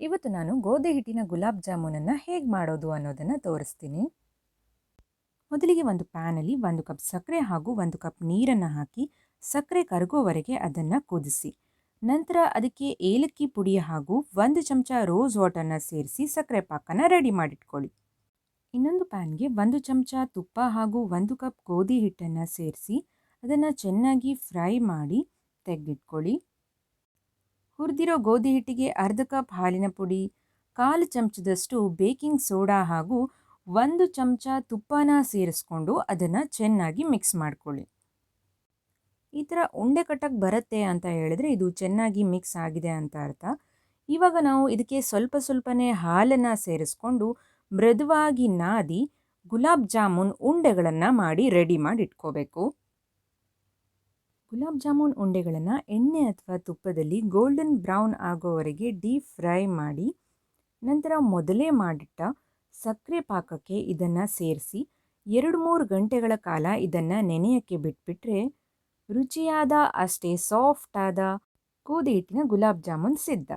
ಇವತ್ತು ನಾನು ಗೋಧಿ ಹಿಟ್ಟಿನ ಗುಲಾಬ್ ಜಾಮೂನನ್ನು ಹೇಗೆ ಮಾಡೋದು ಅನ್ನೋದನ್ನು ತೋರಿಸ್ತೀನಿ. ಮೊದಲಿಗೆ ಒಂದು ಪ್ಯಾನಲ್ಲಿ 1 ಕಪ್ ಸಕ್ಕರೆ ಹಾಗೂ 1 ಕಪ್ ನೀರನ್ನು ಹಾಕಿ ಸಕ್ಕರೆ ಕರಗೋವರೆಗೆ ಅದನ್ನು ಕುದಿಸಿ. ನಂತರ ಅದಕ್ಕೆ ಏಲಕ್ಕಿ ಪುಡಿ ಹಾಗೂ 1 ಚಮಚ ರೋಸ್ ವಾಟರ್ನ ಸೇರಿಸಿ ಸಕ್ಕರೆ ಪಾಕನ ರೆಡಿ ಮಾಡಿಟ್ಕೊಳ್ಳಿ. ಇನ್ನೊಂದು ಪ್ಯಾನ್ಗೆ 1 ಚಮಚ ತುಪ್ಪ ಹಾಗೂ 1 ಕಪ್ ಗೋಧಿ ಹಿಟ್ಟನ್ನು ಸೇರಿಸಿ ಅದನ್ನು ಚೆನ್ನಾಗಿ ಫ್ರೈ ಮಾಡಿ ತೆಗೆದಿಟ್ಕೊಳ್ಳಿ. ಹುರಿದಿರೋ ಗೋಧಿ ಹಿಟ್ಟಿಗೆ ಅರ್ಧ ಕಪ್ ಹಾಲಿನ ಪುಡಿ, 1/4 ಚಮಚದಷ್ಟು ಬೇಕಿಂಗ್ ಸೋಡಾ ಹಾಗೂ 1 ಚಮಚ ತುಪ್ಪನ ಸೇರಿಸ್ಕೊಂಡು ಅದನ್ನು ಚೆನ್ನಾಗಿ ಮಿಕ್ಸ್ ಮಾಡ್ಕೊಳ್ಳಿ. ಈ ಥರ ಉಂಡೆ ಕಟ್ಟಕ್ಕೆ ಬರುತ್ತೆ ಅಂತ ಹೇಳಿದ್ರೆ ಇದು ಚೆನ್ನಾಗಿ ಮಿಕ್ಸ್ ಆಗಿದೆ ಅಂತ ಅರ್ಥ. ಇವಾಗ ನಾವು ಇದಕ್ಕೆ ಸ್ವಲ್ಪ ಸ್ವಲ್ಪನೇ ಹಾಲನ್ನು ಸೇರಿಸ್ಕೊಂಡು ಮೃದುವಾಗಿ ನಾದಿ ಗುಲಾಬ್ ಜಾಮೂನ್ ಉಂಡೆಗಳನ್ನು ಮಾಡಿ ರೆಡಿ ಮಾಡಿ ಇಟ್ಕೋಬೇಕು. ಗುಲಾಬ್ ಜಾಮೂನ್ ಉಂಡೆಗಳನ್ನು ಎಣ್ಣೆ ಅಥವಾ ತುಪ್ಪದಲ್ಲಿ ಗೋಲ್ಡನ್ ಬ್ರೌನ್ ಆಗೋವರೆಗೆ ಡೀಪ್ ಫ್ರೈ ಮಾಡಿ ನಂತರ ಮೊದಲೇ ಮಾಡಿಟ್ಟ ಸಕ್ಕರೆ ಪಾಕಕ್ಕೆ ಇದನ್ನು ಸೇರಿಸಿ 2-3 ಗಂಟೆಗಳ ಕಾಲ ಇದನ್ನು ನೆನೆಯೋಕ್ಕೆ ಬಿಟ್ಬಿಟ್ರೆ ರುಚಿಯಾದ ಅಷ್ಟೇ ಸಾಫ್ಟಾದ ಗೋಧಿ ಹಿಟ್ಟಿನ ಗುಲಾಬ್ ಜಾಮೂನ್ ಸಿದ್ಧ.